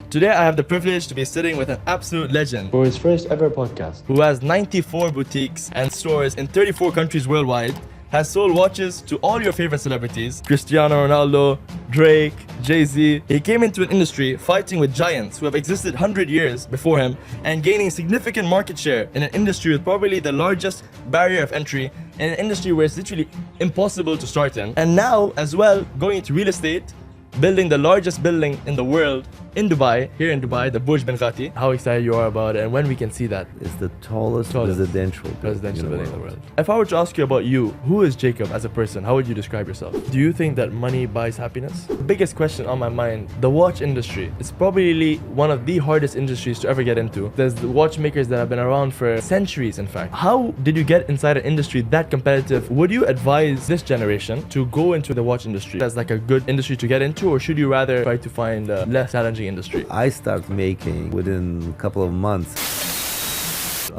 Today I have the privilege to be sitting with an absolute legend For his first ever podcast. who has 94 boutiques and stores in 34 countries worldwide, has sold watches to all your favorite celebrities, Cristiano Ronaldo, Drake, Jay-Z. He came into an industry fighting with giants who have existed 100 years before him and gaining significant market share in an industry with probably the largest barrier of entry, in an industry where it's literally impossible to start in. And now, as well, going into real estate, building the largest building in the world in Dubai, here in Dubai, the Burj Bin Khati. How excited you are about it and when we can see that? It's the tallest residential building in the world. If I were to ask you about you, who is Jacob as a person? How would you describe yourself? Do you think that money buys happiness? The biggest question on my mind, the watch industry. It's probably one of the hardest industries to ever get into. There's the watchmakers that have been around for centuries, in fact. How did you get inside an industry that competitive? Would you advise this generation to go into the watch industry as like a good industry to get into, or should you rather try to find a less challenging industry? I start making within a couple of months,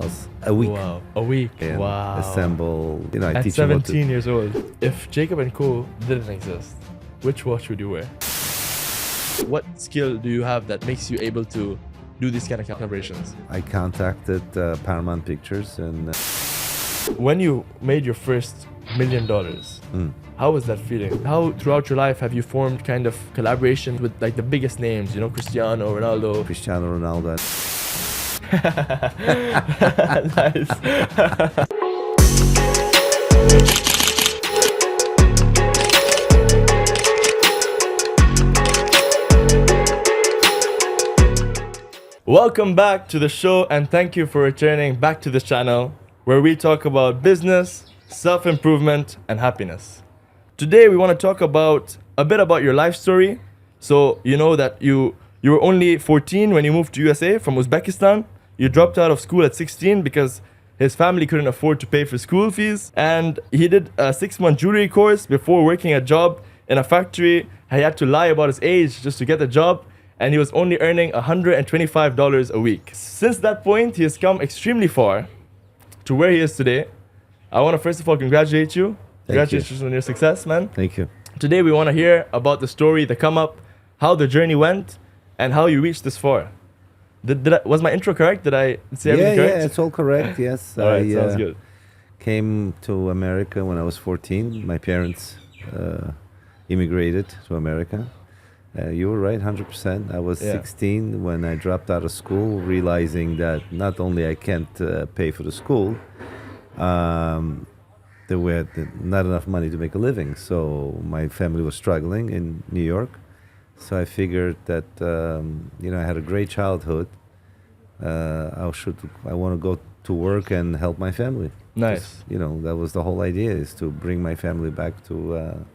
a week. Wow, a week. And Wow. assemble. I At teach them what to. 17 years old. If Jacob & Co. didn't exist, which watch would you wear? What skill do you have that makes you able to do these kind of collaborations? I contacted Paramount Pictures and When you made your first $1 million, how was that feeling? How throughout your life have you formed kind of collaborations with like the biggest names, Cristiano Ronaldo? Cristiano Ronaldo. Nice. Welcome back to the show and thank you for returning back to this channel where we talk about business, self-improvement and happiness. Today we want to talk about a bit about your life story. So you know that you were only 14 when you moved to USA from Uzbekistan. You dropped out of school at 16 because his family couldn't afford to pay for school fees. And he did a 6-month jewelry course before working a job in a factory. He had to lie about his age just to get the job. And he was only earning $125 a week. Since that point, he has come extremely far to where he is today. I want to first of all congratulate you. Congratulations on your success, man. Thank you. Today we want to hear about the story, the come up, how the journey went, and how you reached this far. Was my intro correct? Did I say everything correct? Yeah, it's all correct. Yes. All right, sounds good. Came to America when I was 14. My parents immigrated to America. You were right, 100%. I was 16 when I dropped out of school, realizing that not only I can't pay for the school, there were not enough money to make a living. So my family was struggling in New York. So I figured that, I had a great childhood. I want to go to work and help my family. Nice. That was the whole idea, is to bring my family back to,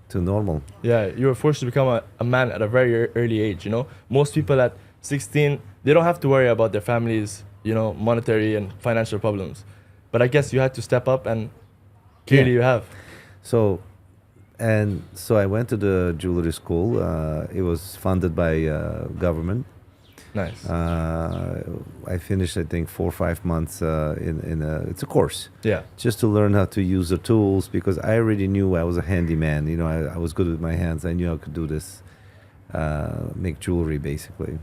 to normal. Yeah, you were forced to become a man at a very early age, Most people at 16, they don't have to worry about their families, monetary and financial problems. But I guess you had to step up and clearly you have. So I went to the jewelry school. It was funded by government. Nice. I finished, I think, 4 or 5 months it's a course. Yeah. Just to learn how to use the tools, because I already knew I was a handyman. I was good with my hands. I knew I could do this, make jewelry basically.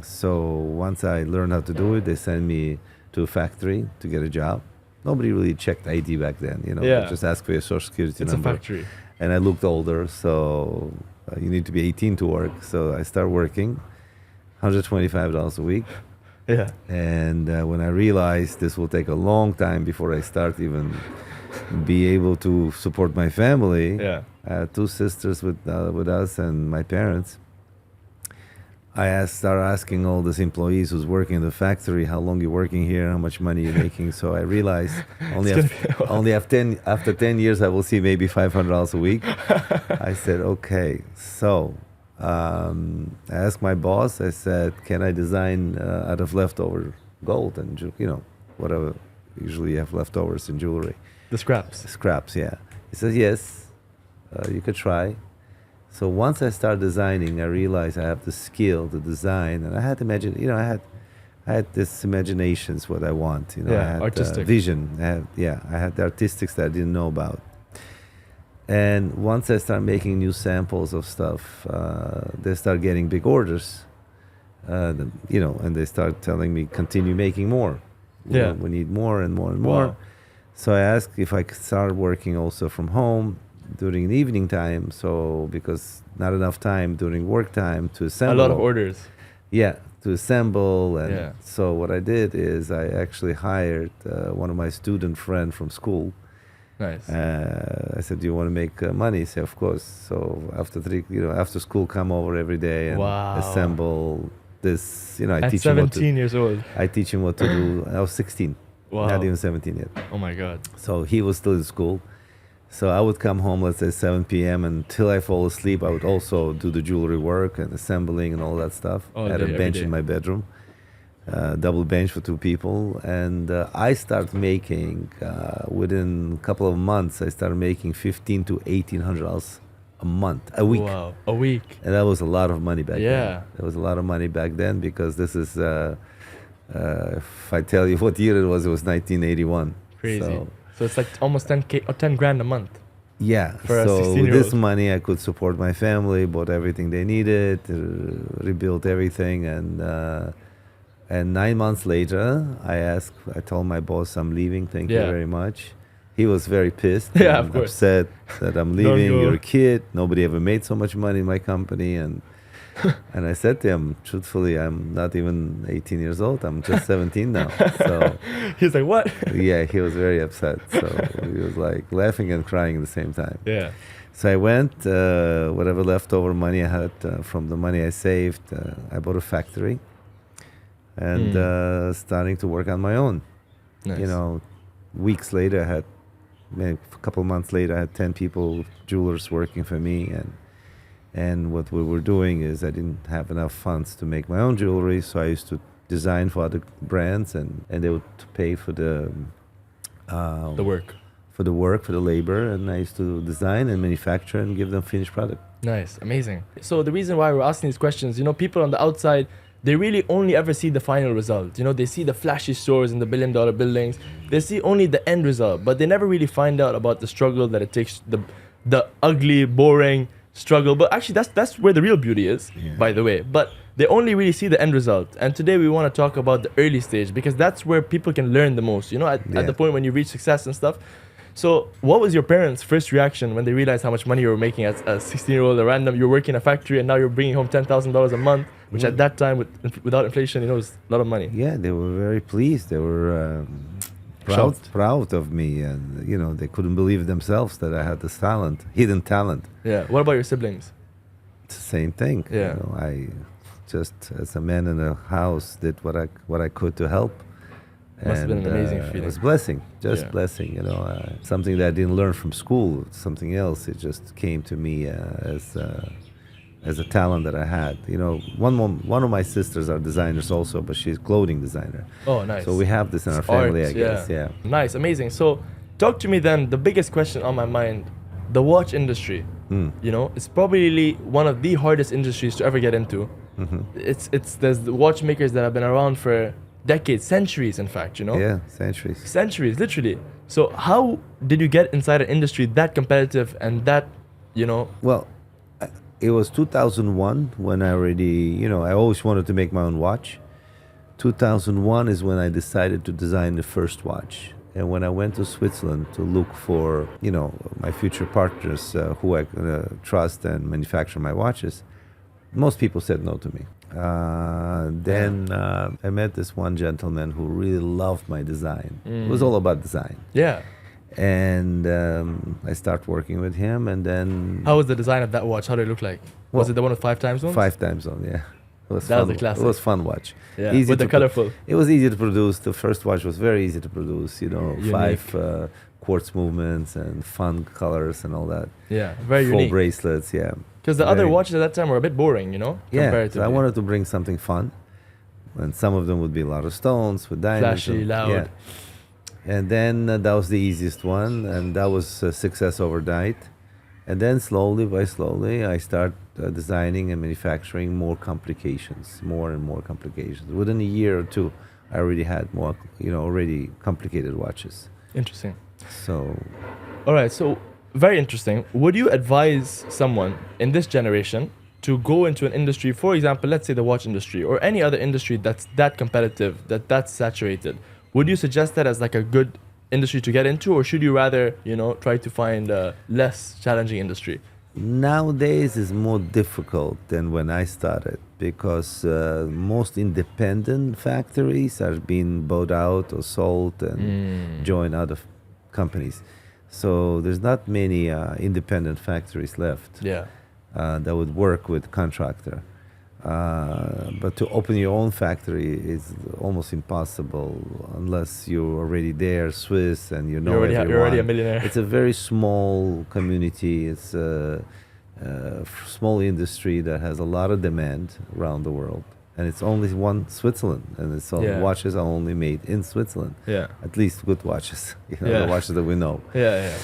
So once I learned how to do it, they sent me to a factory to get a job. Nobody really checked ID back then, Yeah. Just ask for your social security It's number. a factory. And I looked older, so you need to be 18 to work. So I started working, $125 a week. Yeah. And when I realized this will take a long time before I start even be able to support my family, Yeah. I had 2 sisters with us and my parents. I started asking all these employees who's working in the factory, how long you're working here, how much money you're making. So I realized after 10 years, I will see maybe $500 a week. I said, okay. So I asked my boss, I said, can I design out of leftover gold and, whatever usually you have leftovers in jewelry. The scraps. Scraps, yeah. He says, yes, you could try. So once I started designing, I realized I have the skill to design, and I had I had this imaginations what I want. I had artistic vision. I had the artistics that I didn't know about. And once I start making new samples of stuff, they start getting big orders. And they start telling me, continue making more. We need more and more and more. Wow. So I asked if I could start working also from home during the evening time. So because not enough time during work time to assemble. A lot of orders. Yeah, to assemble. And Yeah. so what I did is I actually hired one of my student friend from school. Nice. I said, "Do you want to make money?" He said, "Of course." So after school, come over every day and Wow. assemble this. I At teach him what 17 years old. I teach him what to do. I was 16, Wow. not even 17 yet. Oh my God. So he was still in school. So I would come home, let's say 7 p.m. Until I fall asleep. I would also do the jewelry work and assembling and all that stuff. All I had day, a every bench day. in my bedroom, double bench for 2 people. And I started making, within a couple of months, I started making $1,500 to $1,800 a month, a week. Wow. A week. And that was a lot of money back then. Yeah. That was a lot of money back then because this is, if I tell you what year it was 1981. Crazy. So it's like almost 10K or 10 grand a month. Yeah. For a So with 16-year-old. this money, I could support my family, bought everything they needed, rebuilt everything. And 9 months later, I told my boss, I'm leaving. Thank you Yeah. very much. He was very pissed. Yeah, and of course. upset that I'm leaving. go. You're a kid. Nobody ever made so much money in my company. And I said to him, truthfully, I'm not even 18 years old. I'm just 17 now. So He's like, what? yeah, he was very upset. So he was like laughing and crying at the same time. Yeah. So I went, whatever leftover money I had from the money I saved, I bought a factory and starting to work on my own. Nice. Weeks later, I had, maybe a couple of months later, I had 10 people, jewelers working for me. And what we were doing is I didn't have enough funds to make my own jewelry, so I used to design for other brands, and they would pay for the work. for the labor, and I used to design and manufacture and give them finished product. Nice. Amazing. So the reason why we're asking these questions, people on the outside, they really only ever see the final result. They see the flashy stores in the billion-dollar buildings. They see only the end result, but they never really find out about the struggle that it takes, the ugly, boring struggle. But actually, that's where the real beauty is, by the way. But they only really see the end result. And today we want to talk about the early stage, because that's where people can learn the most, at the point when you reach success and stuff. So what was your parents' first reaction when they realized how much money you were making as a 16-year-old, a random, you're working in a factory and now you're bringing home $10,000 a month, which at that time, without inflation, was a lot of money. Yeah, they were very pleased. They were proud of me, and they couldn't believe themselves that I had this talent, hidden talent. Yeah. What about your siblings? It's the same thing. Yeah. I just, as a man in a house, did what I could to help. Must have been an amazing It feeling. was blessing, just Yeah. blessing. Something that I didn't learn from school, something else. It just came to me as a talent that I had. One of my sisters are designers also, but she's clothing designer. Oh, nice. So we have this in our It's family, art, I guess. Yeah. Nice, amazing. So talk to me then, the biggest question on my mind, the watch industry. It's probably one of the hardest industries to ever get into. There's the watchmakers that have been around for decades, centuries, in fact, Yeah, centuries. Centuries, literally. So how did you get inside an industry that competitive and that, Well, it was 2001 when I already, I always wanted to make my own watch. 2001 is when I decided to design the first watch. And when I went to Switzerland to look for, my future partners who I trust and manufacture my watches, most people said no to me. Then I met this one gentleman who really loved my design. It was all about design. Yeah. And I started working with him, and then How was the design of that watch? How did it look like? Was it the one with 5 time zones? 5 time zone, yeah. It was That was fun. a classic. It was fun watch. Yeah, Easy with the to colorful. It was easy to produce. The first watch was very easy to produce. Unique. 5 quartz movements and fun colors and all that. Yeah, very Full unique. bracelets, yeah. Because the other Very- watches at that time were a bit boring, Yeah, comparatively. so I wanted to bring something fun, and some of them would be a lot of stones with diamonds. Flashy, and- loud. Yeah. And then that was the easiest one, and that was a success overnight. And then slowly by slowly, I start designing and manufacturing more and more complications. Within a year or two, I already had more, already complicated watches. Interesting. So All right, so very interesting. Would you advise someone in this generation to go into an industry, for example, let's say the watch industry or any other industry that's that competitive, that's saturated? Would you suggest that as like a good industry to get into, or should you rather, try to find a less challenging industry? Nowadays is more difficult than when I started because most independent factories are being bought out or sold and join other companies. So there's not many independent factories left Yeah. that would work with contractor. But to open your own factory is almost impossible unless you're already there, Swiss, and you know everyone. You're already a millionaire. It's a very small community. It's a small industry that has a lot of demand around the world, and it's only one Switzerland, and it's all watches are only made in Switzerland. Yeah. At least good watches, the watches that we know. Yeah.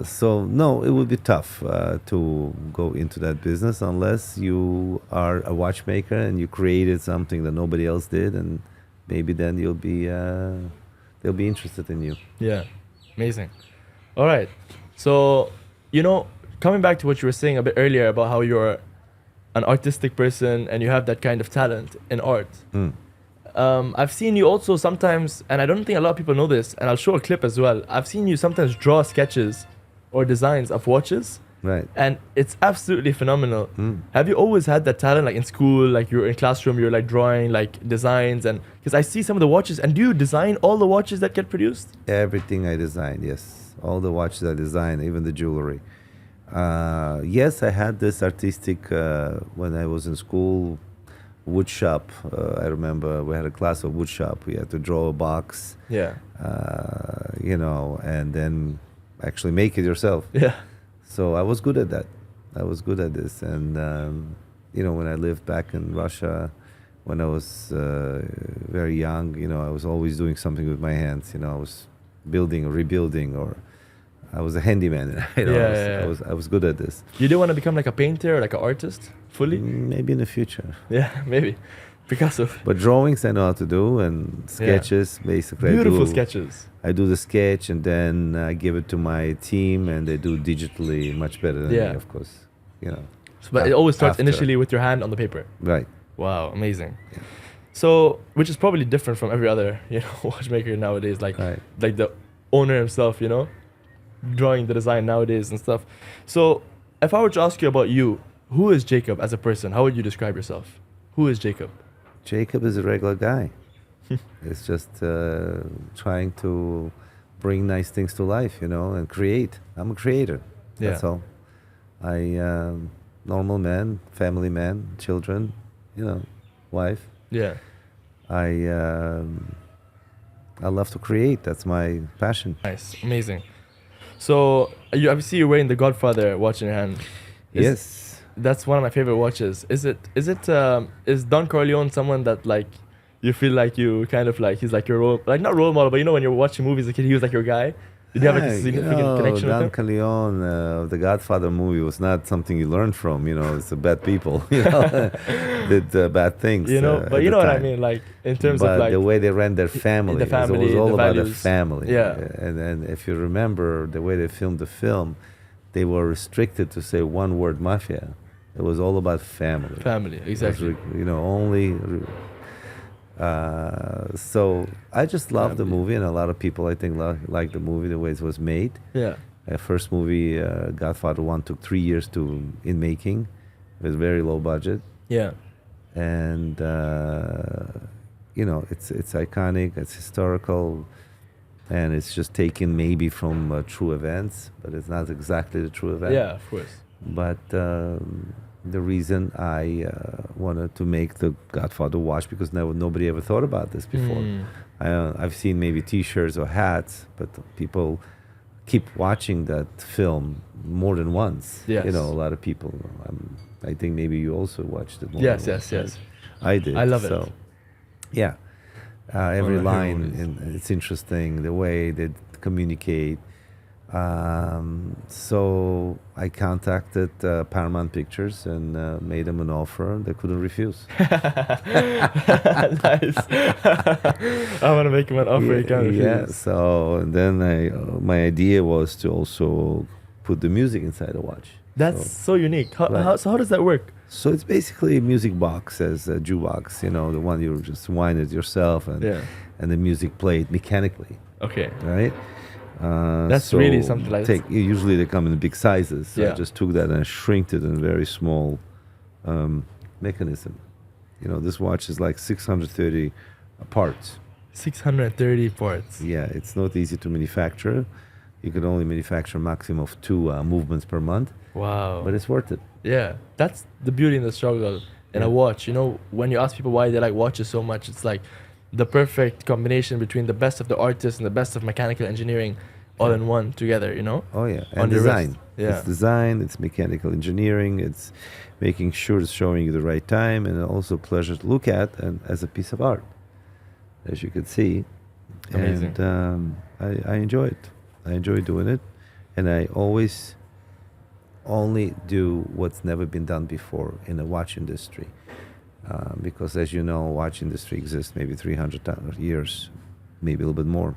So no, it would be tough to go into that business unless you are a watchmaker and you created something that nobody else did, and maybe then they'll be interested in you. Yeah. Amazing. All right. So, coming back to what you were saying a bit earlier about how you're an artistic person and you have that kind of talent in art. I've seen you also sometimes, and I don't think a lot of people know this, and I'll show a clip as well. I've seen you sometimes draw sketches or designs of watches. Right. And it's absolutely phenomenal. Have you always had that talent, like in school, like you're in classroom, you're like drawing like designs? And because I see some of the watches, and do you design all the watches that get produced? Everything I designed, yes. All the watches I designed, even the jewelry. Yes, I had this artistic, when I was in school, wood shop. I remember we had a class of wood shop. We had to draw a box, Yeah. and then actually make it yourself. Yeah. So I was good at that. I was good at this. And, when I lived back in Russia, when I was very young, I was always doing something with my hands. I was building or rebuilding, or I was a handyman. I was good at this. You do want to become like a painter or like an artist fully? Maybe in the future. Yeah, maybe. Picasso. But drawings I know how to do, and sketches, basically. Beautiful sketches. I do the sketch, and then I give it to my team, and they do digitally much better than me, of course. But it always starts initially with your hand on the paper. Right. Wow, amazing. Yeah. So, which is probably different from every other, watchmaker nowadays. Like the owner himself, drawing the design nowadays and stuff. So, if I were to ask you about you, who is Jacob as a person? How would you describe yourself? Who is Jacob? Jacob is a regular guy. It's just trying to bring nice things to life, and create. I'm a creator. That's all. Normal man, family man, children, wife. Yeah. I love to create. That's my passion. Nice, amazing. So I see you're wearing the Godfather watch in your hand. Yes. That's one of my favorite watches. Is Don Corleone someone that like you feel like you kind of like he's like your not role model, but when you're watching movies as a kid, he was like your guy? Did you have like a significant connection with him? Don Corleone of the Godfather movie was not something you learn from. It's the bad people. Did bad things. But you know what I mean, like in terms of like the way they ran their family. The family, it was all the about values. the family. Yeah. And then if you remember the way they filmed the film, they were restricted to say one word, mafia. It was all about family. Family, exactly. Only. So I just love the movie, and a lot of people I think like the movie the way it was made. Yeah. First movie, Godfather 1, took 3 years in making, with very low budget. Yeah. And it's iconic, it's historical, and it's just taken maybe from true events, but it's not exactly the true event. Yeah, of course. But the reason I wanted to make the Godfather watch, because nobody ever thought about this before. I've seen maybe T-shirts or hats, but people keep watching that film more than once. Yes. A lot of people. I think maybe you also watched it more Yes, than once. yes. I did. I love so, it. Yeah. Every One of my line, favorite movies. it's interesting, the way they communicate. So I contacted Paramount Pictures and made them an offer they couldn't refuse. Nice. I want to make him an offer he can't Yeah. refuse. So then my idea was to also put the music inside the watch. That's so unique. Right. So how does that work? So it's basically a music box as a jukebox, the one you just wind it yourself and Yeah. and the music played mechanically, Okay. right? That's really something like Usually they come in big sizes. So Yeah. I just took that and shrinked it in a very small mechanism. This watch is like 630 parts. 630 parts. Yeah, it's not easy to manufacture. You can only manufacture a maximum of 2 movements per month, Wow. but it's worth it. Yeah, that's the beauty in the struggle in a Yeah. watch. When you ask people why they like watches so much, it's like the perfect combination between the best of the artists and the best of mechanical engineering all in one together, Oh yeah, On and the design. wrist. Yeah. It's design. It's mechanical engineering. It's making sure it's showing you the right time, and also pleasure to look at, and as a piece of art, as you can see. Amazing. And I enjoy it. I enjoy doing it, and I always only do what's never been done before in the watch industry, because as you know, watch industry exists maybe 300 years, maybe a little bit more.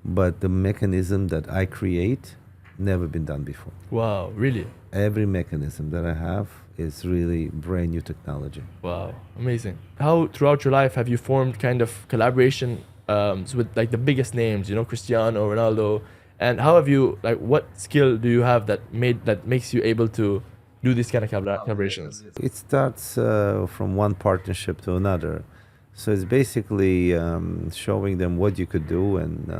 But the mechanism that I create never been done before. Wow, really? Every mechanism that I have is really brand new technology. Wow, amazing. How throughout your life have you formed kind of collaboration with like the biggest names, Cristiano, Ronaldo, and how have you what skill do you have that makes you able to do these kind of collaborations? It starts from one partnership to another. So it's basically showing them what you could do and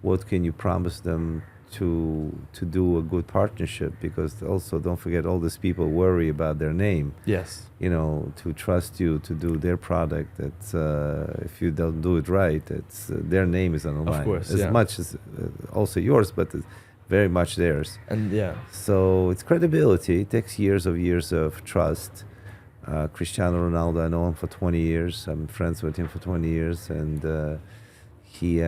what can you promise them to do a good partnership, because also don't forget all these people worry about their name, Yes. to trust you to do their product. That's if you don't do it right, it's their name is on the line. course, as yeah. much as also yours, but it's very much theirs. And yeah. So it's credibility. It takes years of trust. Cristiano Ronaldo, I know him for 20 years. I'm friends with him for 20 years, and he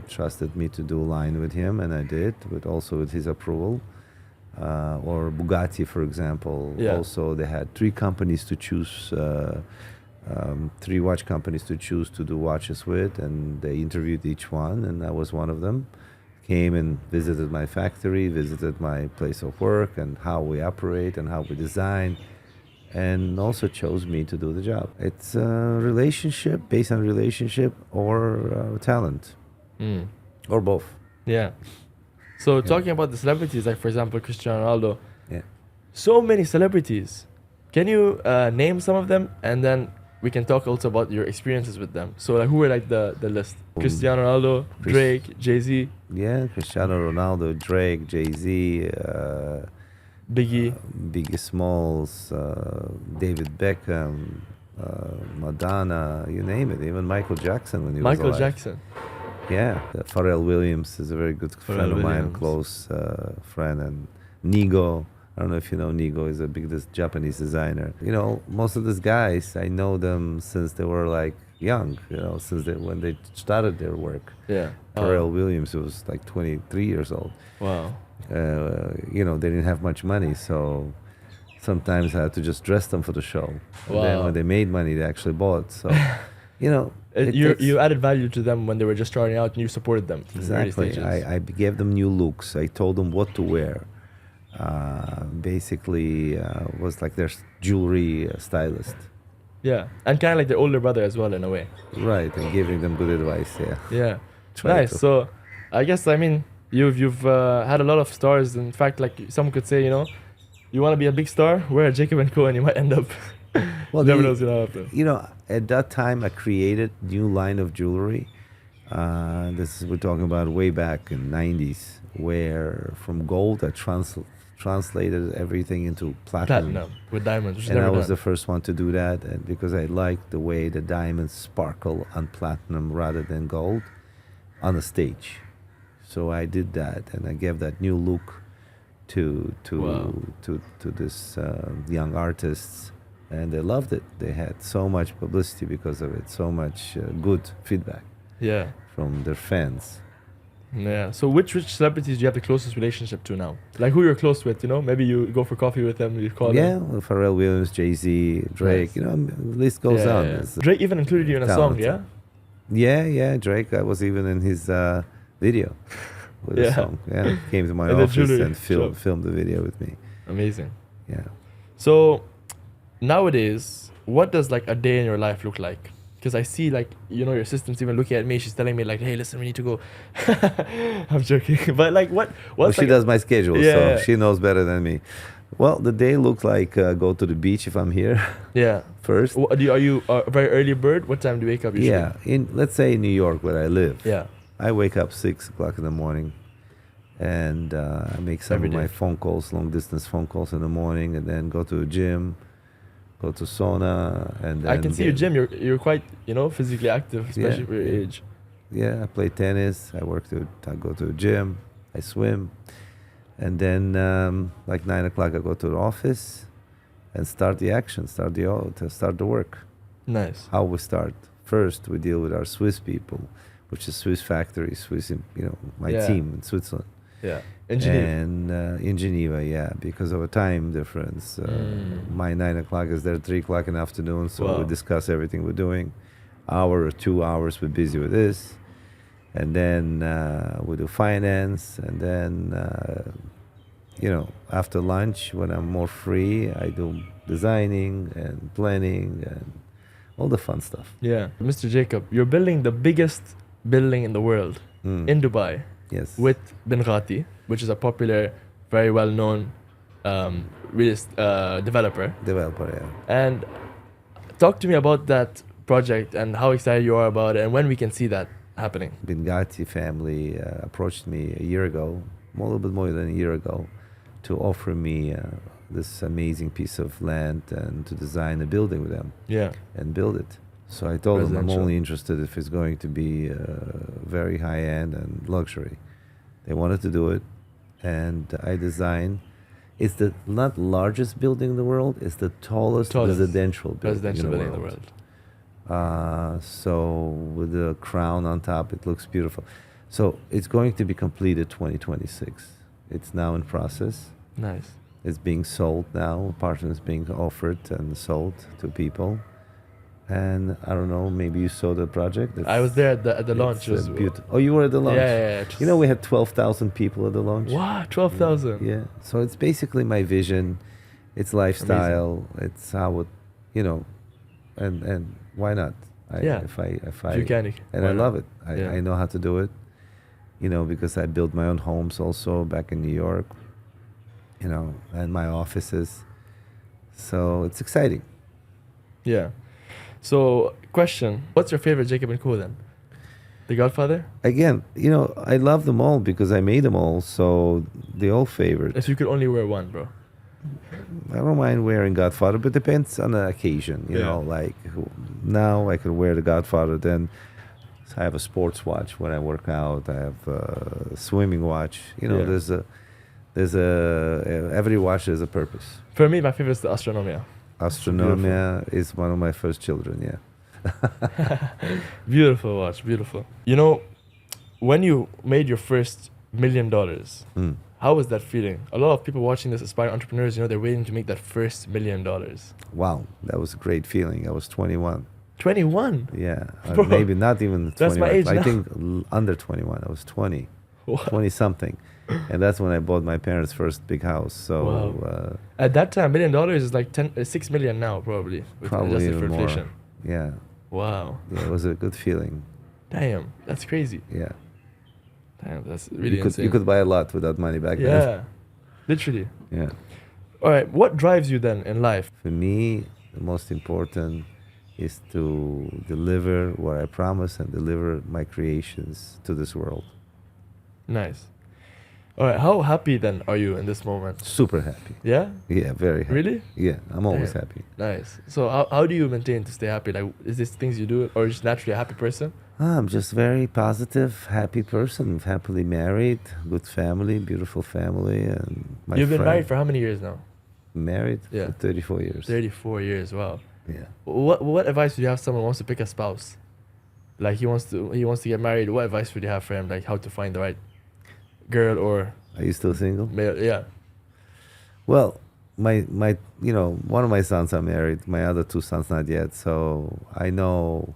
trusted me to do a line with him, and I did, also with his approval. Or Bugatti, for example. Yeah. Also, they had 3 companies to choose, 3 watch companies to choose to do watches with, and they interviewed each one, and I was one of them. Came and visited my factory, visited my place of work, and how we operate and how we design, and also chose me to do the job. It's a relationship, based on relationship or talent, Mm. or both. Yeah. So talking about the celebrities, like for example Cristiano Ronaldo, Yeah. so many celebrities. Can you name some of them, and then we can talk also about your experiences with them. So like, who were like the list? Cristiano Ronaldo, Drake, Jay-Z, Yeah, Cristiano Ronaldo, Drake, Jay-Z, Biggie. Biggie Smalls, David Beckham, Madonna, you name it. Even Michael Jackson when he was Michael alive. Jackson. Yeah, Pharrell Williams is a very good friend of mine, Williams. close friend, and Nigo. I don't know if you know Nigo. He's a big Japanese designer. Most of these guys, I know them since they were like young. Since when they started their work. Yeah. Pharrell Williams was like 23 years old. Wow. They didn't have much money, so sometimes I had to just dress them for the show. And then Wow. when they made money, they actually bought. So, it You takes- you added value to them when they were just starting out, and you supported them. from the early Exactly. stages. I gave them new looks. I told them what to wear. Basically, was like their jewelry stylist. Yeah, and kind of like their older brother as well in a way. Right, and giving them good advice. Yeah. Yeah. Try Nice. to. So, I guess you've had a lot of stars. In fact, like someone could say, you want to be a big star, wear a Jacob and Co, and you might end up. Well, Never the- knows gonna happen. At that time, I created new line of jewelry. We're talking about way back in '90s, where from gold I translated everything into Platinum with diamonds, which is And I never was done. the first one to do that, and because I liked the way the diamonds sparkle on platinum rather than gold on the stage. So I did that, and I gave that new look to Wow. this young artists, and they loved it. They had so much publicity because of it, so much good feedback Yeah. from their fans. Yeah. So which celebrities do you have the closest relationship to now? Like who you're close with, you know? Maybe you go for coffee with them, you call Yeah, them. well, Pharrell Williams, Jay-Z, Drake, Nice. you know, the list goes Yeah, on. yeah, yeah. It's Drake even included you in a song, talented. yeah? Yeah, Drake. I was even in his video with a Yeah. song. Yeah, came to my In the office jewelry and shop. filmed the video with me. Amazing. Yeah. So nowadays, what does like a day in your life look like? Because I see like, you know, your assistant's even looking at me, she's telling me like, hey, listen, we need to go. I'm joking. But like Well, what's she like, does my schedule, Yeah. so she knows better than me. Well, the day looks like go to the beach if I'm here yeah. first. Are you a very early bird? What time do you wake up usually? Yeah, let's say in New York where I live. Yeah. I wake up 6 o'clock in the morning, and I make some Every of my day. phone calls, long distance phone calls in the morning, and then go to the gym, go to sauna, and then I can see you, Jim. You're quite, you know, physically active, especially Yeah, for your yeah. age. Yeah, I play tennis. I go to the gym. I swim, and then like 9 o'clock I go to the office, and start the action, start the work. Nice. How we start? First, we deal with our Swiss people, which is Swiss factory, my Yeah. team in Switzerland. Yeah. Engineer. And in Geneva, yeah, because of a time difference. My 9 o'clock is there 3 o'clock in the afternoon, so Wow. we discuss everything we're doing. Hour or 2 hours, we're busy with this. And then we do finance. And then, after lunch, when I'm more free, I do designing and planning and all the fun stuff. Yeah. Mr. Jacob, you're building the biggest building in the world Mm. in Dubai Yes. with Bin Ghati, which is a popular, very well known developer. Developer, yeah. And talk to me about that project and how excited you are about it and when we can see that happening. Bengati family approached me a year ago, a little bit more than a year ago, to offer me this amazing piece of land and to design a building with them Yeah. and build it. So I told them I'm Residential. only interested if it's going to be very high end and luxury. They wanted to do it, and I designed. It's the not largest building in the world. It's the tallest residential building in the world. So with the crown on top, it looks beautiful. So it's going to be completed 2026. It's now in process. Nice. It's being sold now. Apartments being offered and sold to people. And I don't know, maybe you saw the project. I was there at the launch. It was beautiful. Oh, you were at the launch? Yeah. You know, we had 12,000 people at the launch. Wow, 12,000. Yeah. So it's basically my vision. It's lifestyle. It's how it, and why not? If you can. and Why I not? love it. Yeah. I know how to do it. Because I built my own homes also back in New York. And my offices. So it's exciting. Yeah. So, question: what's your favorite Jacob and Co then? The Godfather? Again, I love them all because I made them all, so they all favorite. If you could only wear one, bro. I don't mind wearing Godfather, but depends on the occasion. Yeah. Like now I could wear the Godfather. Then I have a sports watch when I work out. I have a swimming watch. Yeah. There's every watch has a purpose. For me, my favorite is the Astronomia. Astronomia is one of my first children. Yeah. Beautiful watch, beautiful. When you made your first $1 million, how was that feeling? A lot of people watching this, aspiring entrepreneurs, they're waiting to make that first $1 million. Wow, that was a great feeling. I was 21. 21? Yeah, Bro, maybe not even 21. that's my age I now. think under 21. I was 20. What? 20 something, and that's when I bought my parents' first big house. So Wow. At that time, $1 million is like 6 million now, probably. probably adjusted even for more. inflation. Yeah, Wow. it was a good feeling. Damn, that's crazy. Yeah, Damn, that's really you insane. could buy a lot with that money back then. Yeah, literally. Yeah. All right, what drives you then in life? For me, the most important is to deliver what I promise and deliver my creations to this world. Nice. All right, how happy then are you in this moment? Super happy. Yeah? Yeah, very happy. Really? Yeah, I'm always Damn. happy. Nice. So how do you maintain to stay happy? Like, is this things you do or just naturally a happy person? I'm just very positive, happy person, happily married, good family, beautiful family, and my You've been friend- married for how many years now? married Yeah. for 34 years. 34 years, wow. Yeah. What advice would you have someone who wants to pick a spouse? Like he wants to get married. What advice would you have for him? Like how to find the right girl or Are you still single? male? Yeah. Well, my one of my sons are married. My other two sons not yet. So I know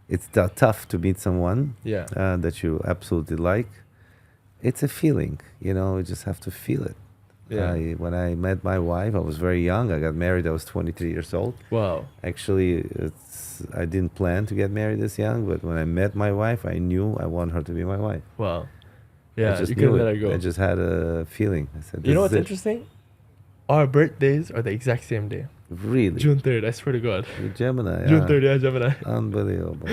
it's tough to meet someone Yeah. that you absolutely like. It's a feeling, you just have to feel it. Yeah. When I met my wife, I was very young. I got married. I was 23 years old. Wow. Actually, I didn't plan to get married this young, but when I met my wife, I knew I want her to be my wife. Wow. I Yeah. just You couldn't knew let it. her go. I just had a feeling. I said, You know "This what's is it." interesting? Our birthdays are the exact same day. Really? June 3rd. I swear to God. You're Gemini. June Yeah. 3rd. Yeah, Gemini. Unbelievable.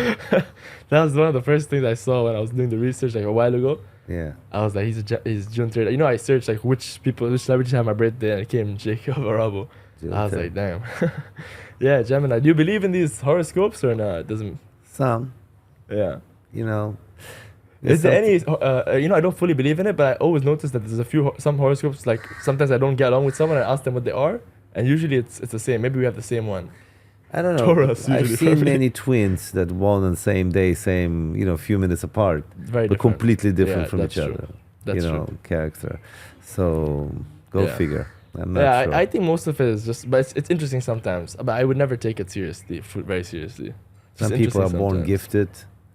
That was one of the first things I saw when I was doing the research like a while ago. Yeah. I was like, he's June 3rd. I searched like which celebrities have my birthday, and it came Jacob Arabo. June I was 3rd. like, damn. Yeah, Gemini. Do you believe in these horoscopes or not? It doesn't. Some, Yeah. you know. Is there something- any? I don't fully believe in it, but I always notice that there's some horoscopes. Like sometimes I don't get along with someone. I ask them what they are, and usually it's the same. Maybe we have the same one. I don't know. Taurus I've usually seen for me. many twins that born on the same day, same, few minutes apart, Very but different. completely different Yeah, from that's each true. other. That's true. Character. So go Yeah. figure. I'm not Yeah, sure. I think most of it is just, but it's interesting sometimes. But I would never take it seriously, very seriously. Just Some people are interesting born sometimes. gifted,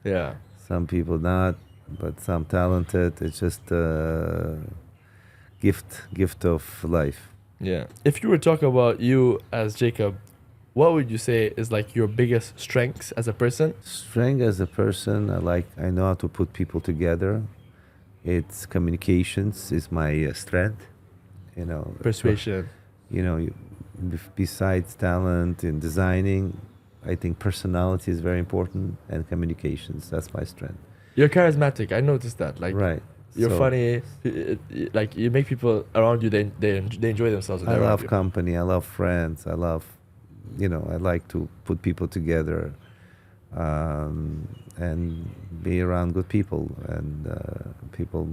Yeah. some people not, but some talented. It's just a gift of life. Yeah. If you were talking about you as Jacob, what would you say is like your biggest strengths as a person? Strength as a person, I know how to put people together. It's communications is my strength. Persuasion. Besides talent in designing, I think personality is very important and communications. That's my strength. You're charismatic. I noticed that. Like Right. you're So, funny. Like you make people around you. They enjoy themselves. When I they're around love you. company. I love friends. I love, I like to put people together, and be around good people and people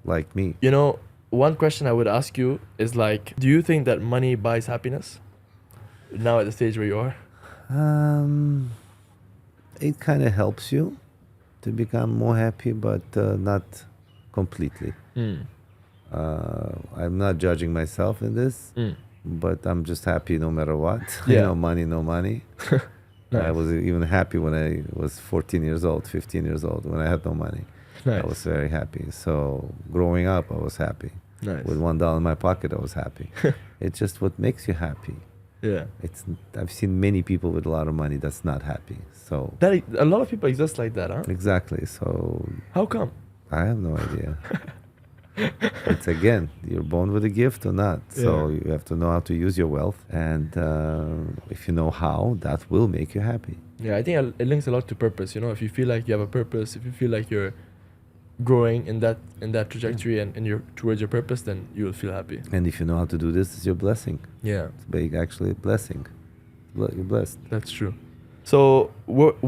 like me. One question I would ask you is like, do you think that money buys happiness? Now at the stage where you are. It kind of helps you to become more happy, but not completely. I'm not judging myself in this, but I'm just happy no matter what. Yeah. Money, no money. I Nice. was even happy when I was 14 years old, 15 years old, when I had no money. Nice. I was very happy. So growing up, I was happy. Nice. With $1 in my pocket, I was happy. It's just what makes you happy. Yeah. I've seen many people with a lot of money that's not happy. So That a lot of people exist like that, huh? exactly. So How come? I have no idea. It's again, you're born with a gift or not. So Yeah. you have to know how to use your wealth, and if you know how, that will make you happy. Yeah, I think it links a lot to purpose. If you feel like you have a purpose, if you feel like you're growing in that trajectory and you're towards your purpose, then you will feel happy. And if you know how to do this, it's your blessing. Yeah, It's big, actually, blessing. You're blessed. that's true. So,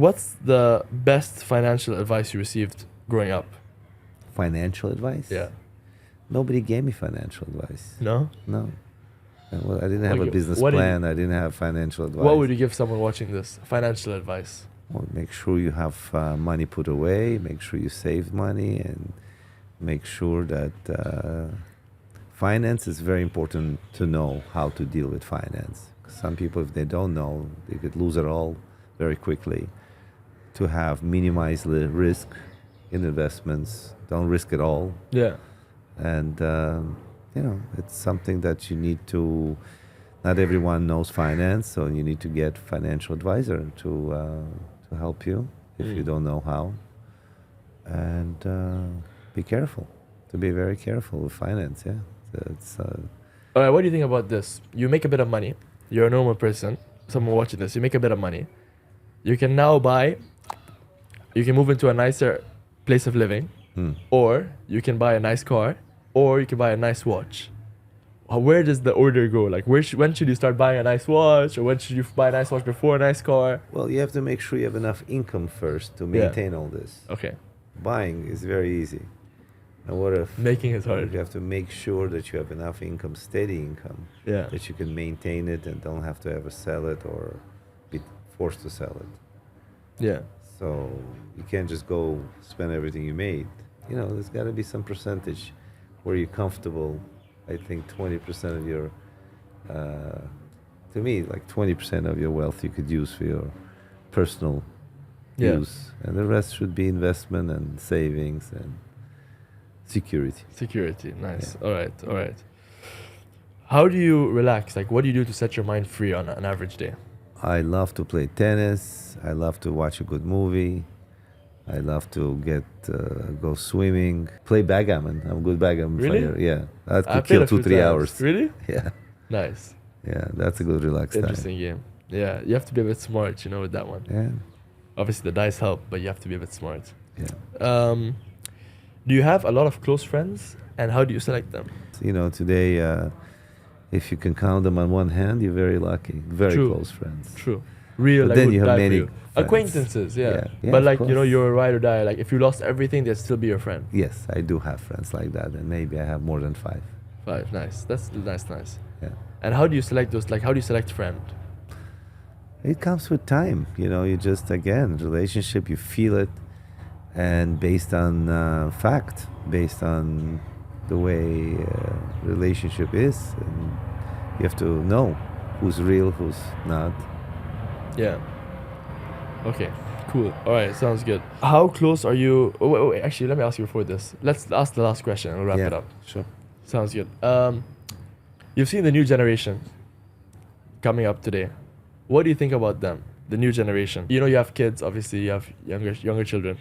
what's the best financial advice you received growing up? Financial advice? Yeah. Nobody gave me financial advice. No? No. Well, I didn't have a Okay, business what did- plan. I didn't have financial advice. What would you give someone watching this? Financial advice. Well, make sure you have money put away. Make sure you save money, and make sure that finance is very important to know how to deal with finance. Some people, if they don't know, they could lose it all very quickly. To have minimize the risk in investments, don't risk it all, Yeah. and it's something that you need to. Not everyone knows finance, so you need to get financial advisor to help you if you don't know how. And be careful. To be very careful with finance. Yeah, it's All right, what do you think about this? You make a bit of money. You're a normal person. Someone watching this, you make a bit of money. You can now you can move into a nicer place of living, or you can buy a nice car, or you can buy a nice watch. Where does the order go? Like, when should you start buying a nice watch, or when should you buy a nice watch before a nice car? well, you have to make sure you have enough income first to maintain all this. Okay, Buying is very easy. And what if making is hard. you have to make sure that you have enough income, steady income, Yeah, that you can maintain it and don't have to ever sell it or be forced to sell it. yeah. So you can't just go spend everything you made. You know, there's got to be some percentage where you're comfortable. I think 20% of your, to me, like 20% of your wealth you could use for your personal Yeah. use, and the rest should be investment and savings and security. Security. Nice. All right. All right. How do you relax? Like, what do you do to set your mind free on an average day? I love to play tennis. I love to watch a good movie. I love to go swimming, play backgammon. I'm a good backgammon Really? player. Yeah, that I could played kill a few 2-3 times. hours. Really? Yeah, Nice. yeah, that's a good relaxed time. Interesting game. Yeah, you have to be a bit smart, you know, with that one. Yeah, Obviously, the dice help, but you have to be a bit smart. yeah. Do you have a lot of close friends, and how do you select them? You know, today, if you can count them on one hand, you're very lucky. Very True. close friends. True. Real, But like, then would you have die for many you. friends. Acquaintances, yeah. Yeah, But of like, you know, course. you're a ride or die. Like, if you lost everything, they'd still be your friend. Yes, I do have friends like that, and maybe I have more than 5. 5, nice. That's nice. Yeah. And how do you select those? Like, how do you select friend? It comes with time, you know. You just again relationship, you feel it, and based on fact, based on the way relationship is, and you have to know who's real, who's not. Yeah. Okay. Cool. All right. Sounds good. How close are you? Oh, wait. Actually, let me ask you before this. Let's ask the last question and we'll wrap Yeah, it up. sure. Sounds good. You've seen the new generation coming up today. What do you think about them? The new generation. You know, you have kids. Obviously, you have younger children.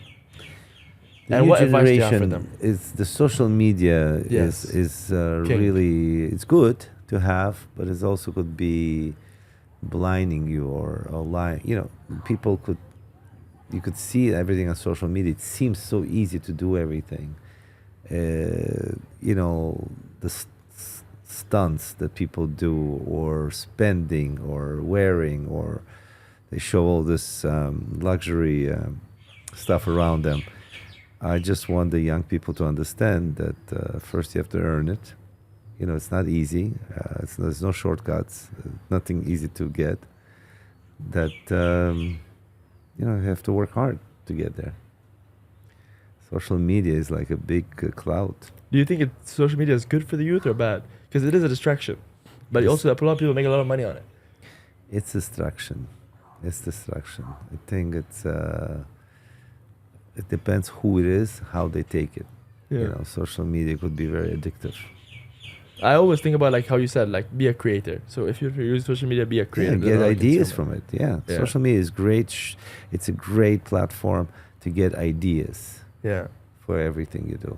The And new what advice do you have for generation them? is the social media Yes. is King. really, it's good to have, but it also could be blinding you or lying. You know, you could see everything on social media. It seems so easy to do everything. You know, the stunts that people do, or spending, or wearing, or they show all this luxury stuff around them. I just want the young people to understand that first you have to earn it. You know, it's not easy. There's no shortcuts. Nothing easy to get. That you know, you have to work hard to get there. Social media is like a big cloud. Do you think social media is good for the youth or bad? Because it is a distraction, but Yes. also a lot of people make a lot of money on it. It's distraction. It's distraction. I think it depends who it is, how they take it. Yeah. You know, social media could be very addictive. I always think about like how you said, like be a creator. So if you use social media, be a creator. Yeah, There's get a lot of ideas consumer. from it. Yeah. Yeah. Social media is great. It's a great platform to get ideas Yeah, for everything you do.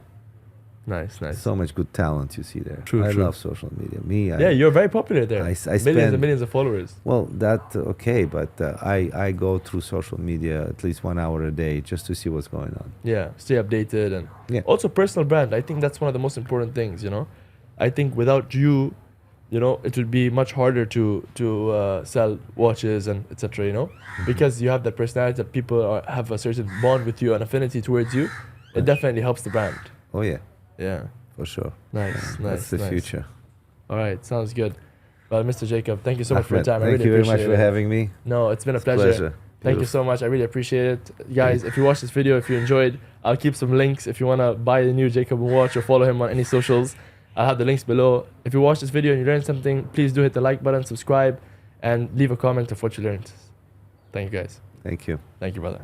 nice. So much good talent you see there. True, I true. love social media. Me, Yeah, you're very popular there. I Millions spend- and millions of followers. well, that okay, but I go through social media at least 1 hour a day just to see what's going on. Yeah, stay updated and Yeah. also personal brand. I think that's one of the most important things. You know, I think without you, you know, it would be much harder to sell watches and etc. You know, because you have that personality that people have a certain bond with you and affinity towards you. It definitely helps the brand. Oh yeah, Yeah, for sure. nice. That's the nice. future. All right, sounds good. Well, Mr. Jacob, thank you so much for your Ahmed, time. I thank really you very much appreciate for it. having me. No, it's been a It's pleasure. Thank you Beautiful. so much. I really appreciate it. Guys, if you watched this video, if you enjoyed, I'll keep some links. If you want to buy the new Jacob watch or follow him on any socials, I'll have the links below. If you watched this video and you learned something, please do hit the like button, subscribe, and leave a comment of what you learned. Thank you, guys. Thank you. Thank you, brother.